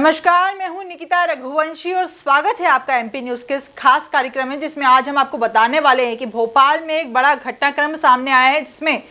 नमस्कार, मैं हूं निकिता रघुवंशी और स्वागत है आपका एमपी न्यूज के इस खास कार्यक्रम में, जिसमें आज हम आपको बताने वाले हैं कि भोपाल में एक बड़ा घटनाक्रम सामने आया है, जिसमें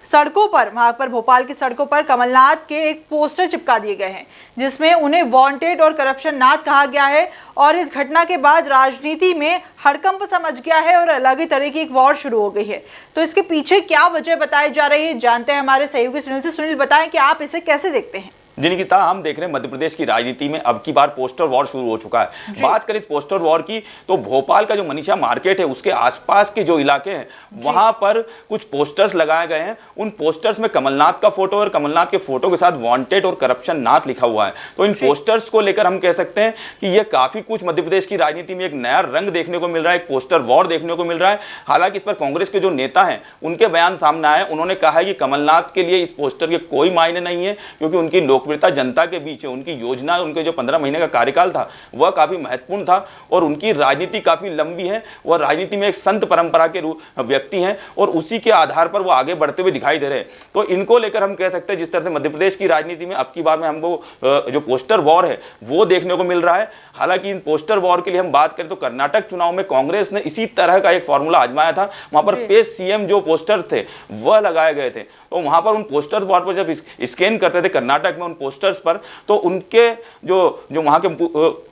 सड़कों पर वहां पर भोपाल की सड़कों पर कमलनाथ के एक पोस्टर चिपका दिए गए हैं, जिसमें उन्हें वांटेड और करप्शन नाथ कहा गया है। और इस घटना के बाद राजनीति में हड़कंप समझ गया है और अलग ही तरह की एक वॉर शुरू हो गई है। तो इसके पीछे क्या वजह बताई जा रही है, जानते हैं हमारे सहयोगी सुनील से। सुनील, बताएं कि आप इसे कैसे देखते हैं। जी निकिता, हम देख रहे हैं मध्य प्रदेश की राजनीति में अब की बार पोस्टर वॉर शुरू हो चुका है। बात करें इस पोस्टर वॉर की, तो भोपाल का जो मनीषा मार्केट है उसके आसपास के जो इलाके हैं वहां पर कुछ पोस्टर्स लगाए गए हैं। उन पोस्टर्स में कमलनाथ का फोटो और कमलनाथ के फोटो के साथ वांटेड और करप्शन नाथ लिखा हुआ है। तो इन पोस्टर्स को लेकर हम कह सकते हैं कि यह काफी कुछ मध्य प्रदेश की राजनीति में एक नया रंग देखने को मिल रहा है, एक पोस्टर वॉर देखने को मिल रहा है। हालांकि इस पर कांग्रेस के जो नेता हैं उनके बयान सामने आए। उन्होंने कहा है कि कमलनाथ के लिए इस पोस्टर के कोई मायने नहीं है, क्योंकि उनकी लोकप्रियता जनता के बीच है। उनकी योजना, उनके जो 15 महीने का कार्यकाल था वह काफी महत्वपूर्ण था और उनकी राजनीति काफी लंबी है। वह राजनीति में एक संत परंपरा के व्यक्ति हैं और उसी के आधार पर वो आगे बढ़ते हुए दिखाई दे रहे हैं। तो इनको लेकर हम कह सकते हैं जिस तरह से मध्य प्रदेश की राजनीति में अब की बार में हमको जो पोस्टर वॉर है वो देखने को मिल रहा है। हालांकि इन पोस्टर वॉर के लिए हम बात करें तो कर्नाटक चुनाव में कांग्रेस ने इसी तरह का एक फॉर्मूला आजमाया था। वहां पर पेश सीएम जो पोस्टर थे वह लगाए गए थे। तो वहां पर उन पोस्टर वॉर पर जब स्कैन करते थे कर्नाटक में उन पोस्टर्स पर, तो उनके जो वहां के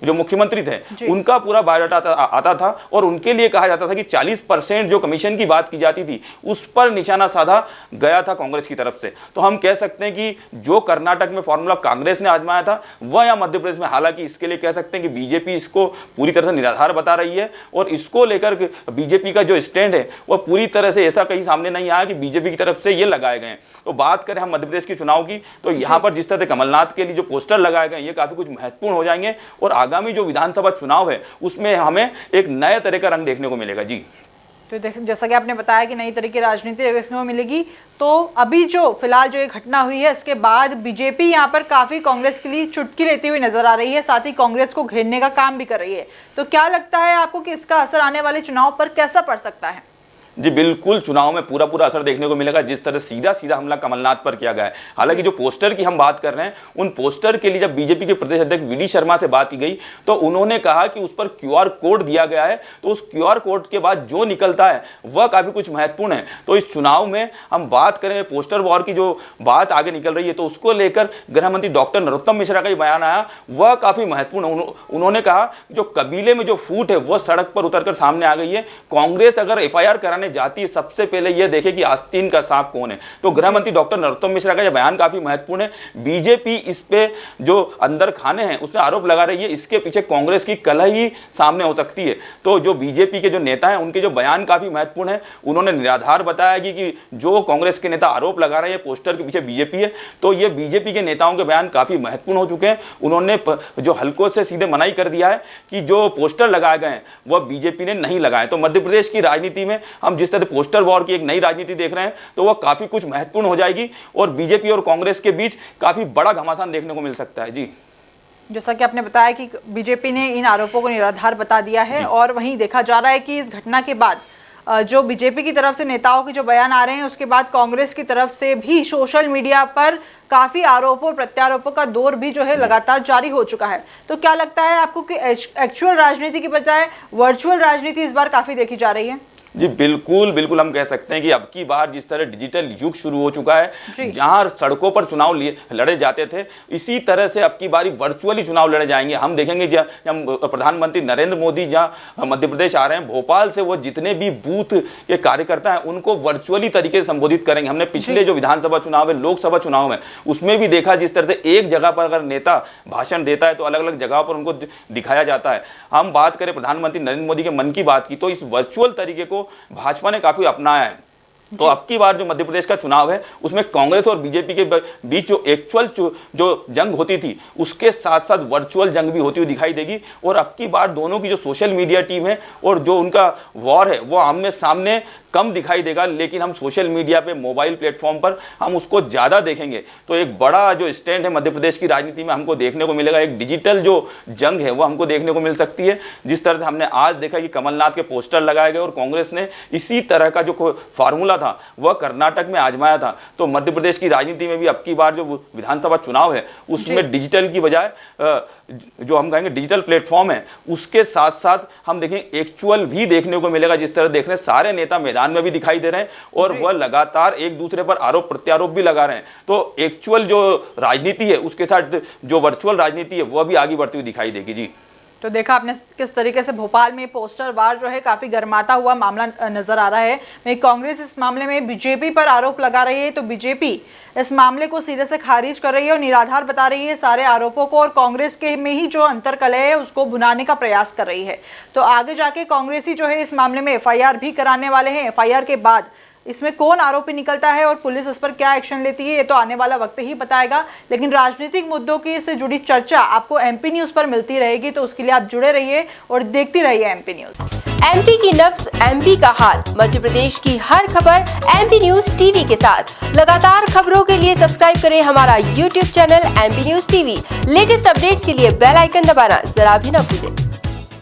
जो मुख्यमंत्री थे उनका पूरा बायोडाटा आता था और उनके लिए कहा जाता था कि 40% जो कमीशन की बात की जाती थी उस पर निशाना साधा गया था कांग्रेस की तरफ से। तो हम कह सकते हैं कि जो कर्नाटक में फॉर्मूला कांग्रेस ने आजमाया था वह यहाँ मध्य प्रदेश में, हालांकि इसके लिए कह सकते हैं कि बीजेपी इसको पूरी तरह से निराधार बता रही है और इसको लेकर बीजेपी का जो स्टैंड है वह पूरी तरह से ऐसा कहीं सामने नहीं आया कि बीजेपी की तरफ से ये लगाए गए। तो बात करें हम मध्य प्रदेश के चुनाव की, तो यहां पर जिस तरह से कमलनाथ के लिए जो पोस्टर लगाए गए ये काफी कुछ महत्वपूर्ण हो जाएंगे और आगामी जो विधानसभा चुनाव है उसमें हमें एक नए तरह का रंग देखने को मिलेगा। जी, तो जैसा कि आपने बताया कि नई तरह की राजनीति देखने को मिलेगी, तो अभी जो फिलहाल जो एक घटना हुई है इसके बाद बीजेपी यहाँ पर काफी कांग्रेस के लिए चुटकी लेती हुई नजर आ रही है, साथ ही कांग्रेस को घेरने का काम भी कर रही है। तो क्या लगता है आपको कि इसका असर आने वाले चुनाव पर कैसा पड़ सकता है? जी बिल्कुल, चुनाव में पूरा असर देखने को मिलेगा जिस तरह सीधा हमला कमलनाथ पर किया गया है। हालांकि जो पोस्टर की हम बात कर रहे हैं उन पोस्टर के लिए जब बीजेपी के प्रदेश अध्यक्ष वीडी शर्मा से बात की गई तो उन्होंने कहा कि उस पर क्यूआर कोड दिया गया है, तो उस क्यूआर कोड के बाद जो निकलता है वह काफी कुछ महत्वपूर्ण है। तो इस चुनाव में हम बात करें पोस्टर वॉर की, जो बात आगे निकल रही है तो उसको लेकर गृह मंत्री डॉक्टर नरोत्तम मिश्रा का बयान आया, वह काफी महत्वपूर्ण। उन्होंने कहा जो कबीले में जो फूट है वह सड़क पर उतरकर सामने आ गई है। कांग्रेस अगर एफआईआर कराने जाती है सबसे पहले यह देखे कि आस्तीन का सांप कौन है। तो गृह मंत्री डॉक्टर नरोत्तम मिश्रा का यह बयान काफी महत्वपूर्ण है। बीजेपी इस पे जो अंदर खाने हैं उसमें आरोप लगा रही है, इसके पीछे कांग्रेस की कलह ही सामने हो सकती है। तो जो बीजेपी के जो नेता हैं उनके जो बयान काफी महत्वपूर्ण है। उन्होंने निराधार बताया कि जो कांग्रेस के नेता आरोप लगा रहे हैं पोस्टर के पीछे बीजेपी है, तो ये बीजेपी के नेताओं के बयान काफी महत्वपूर्ण हो चुके हैं। उन्होंने जो हल्कों से सीधे मनाही कर दिया है कि जो पोस्टर लगाए गए हैं वह बीजेपी ने नहीं लगाए। तो मध्य प्रदेश की राजनीति में हम जिस तरह पोस्टर वॉर की एक नई राजनीति देख रहे हैं तो वह काफी कुछ महत्वपूर्ण हो जाएगी और बीजेपी और कांग्रेस के बीच काफी बड़ा घमासान देखने को मिल सकता है। जी, जैसा कि आपने बताया कि बीजेपी ने इन आरोपों को निराधार बता दिया है और वहीं देखा जा रहा है कि इस घटना के बाद जो बीजेपी की तरफ से नेताओं के जो बयान आ रहे हैं उसके बाद कांग्रेस की तरफ से भी सोशल मीडिया पर काफी आरोपों और प्रत्यारोपों का दौर भी जो है लगातार जारी हो चुका है। तो क्या लगता है आपको कि एक्चुअल राजनीति की बजाय वर्चुअल राजनीति इस बार काफी देखी जा रही है? जी बिल्कुल हम कह सकते हैं कि अब की बार जिस तरह डिजिटल युग शुरू हो चुका है, जहां सड़कों पर चुनाव लड़े जाते थे, इसी तरह से अब की बारी वर्चुअली चुनाव लड़े जाएंगे। हम देखेंगे जब प्रधानमंत्री नरेंद्र मोदी जहां मध्य प्रदेश आ रहे हैं, भोपाल से वो जितने भी बूथ के कार्यकर्ता हैं उनको वर्चुअली तरीके से संबोधित करेंगे। हमने पिछले जो विधानसभा चुनाव है, लोकसभा चुनाव में, उसमें भी देखा जिस तरह से एक जगह पर अगर नेता भाषण देता है तो अलग अलग जगह पर उनको दिखाया जाता है। हम बात करें प्रधानमंत्री नरेंद्र मोदी के मन की बात की, तो इस वर्चुअल तरीके को भाजपा ने काफी अपनाया है। तो अब की बार जो मध्य प्रदेश का चुनाव है उसमें कांग्रेस और बीजेपी के बीच जो एक्चुअल जो जंग होती थी उसके साथ साथ वर्चुअल जंग भी होती हुई दिखाई देगी। और अब की बार दोनों की जो सोशल मीडिया टीम है और जो उनका वॉर है वो आमने सामने कम दिखाई देगा, लेकिन हम सोशल मीडिया पे, मोबाइल प्लेटफॉर्म पर हम उसको ज़्यादा देखेंगे। तो एक बड़ा जो स्टैंड है मध्य प्रदेश की राजनीति में हमको देखने को मिलेगा। एक डिजिटल जो जंग है वो हमको देखने को मिल सकती है। जिस तरह से हमने आज देखा कि कमलनाथ के पोस्टर लगाए गए और कांग्रेस ने इसी तरह का जो फार्मूला था वह कर्नाटक में आजमाया था। तो मध्य प्रदेश की राजनीति में भी अब की बार जो विधानसभा चुनाव है उसमें डिजिटल की बजाय जो हम कहेंगे डिजिटल प्लेटफॉर्म है, उसके साथ साथ हम देखें एक्चुअल भी देखने को मिलेगा। जिस तरह देख रहे हैं सारे नेता मैदान में भी दिखाई दे रहे हैं और वह लगातार एक दूसरे पर आरोप प्रत्यारोप भी लगा रहे हैं। तो एक्चुअल जो राजनीति है उसके साथ जो वर्चुअल राजनीति है वह भी आगे बढ़ती हुई दिखाई देगी। जी तो देखा आपने किस तरीके से भोपाल में पोस्टर वार जो है काफी गर्माता हुआ मामला नजर आ रहा है। वहीं कांग्रेस इस मामले में बीजेपी पर आरोप लगा रही है, तो बीजेपी इस मामले को सिरे से खारिज कर रही है और निराधार बता रही है सारे आरोपों को, और कांग्रेस के में ही जो अंतरकलह है उसको भुनाने का प्रयास कर रही है। तो आगे जाके कांग्रेसी जो है इस मामले में एफआईआर भी कराने वाले हैं। एफआईआर के बाद इसमें कौन आरोपी निकलता है और पुलिस इस पर क्या एक्शन लेती है ये तो आने वाला वक्त ही बताएगा। लेकिन राजनीतिक मुद्दों की से जुड़ी चर्चा आपको एमपी न्यूज पर मिलती रहेगी, तो उसके लिए आप जुड़े रहिए और देखती रहिए एमपी न्यूज। एमपी की नब्ज, एमपी का हाल, मध्य प्रदेश की हर खबर एमपी न्यूज टीवी के साथ। लगातार खबरों के लिए सब्सक्राइब करें हमारा YouTube channel MP news TV. Latest updates के लिए बेल आइकन दबाना जरा भी न भूलें।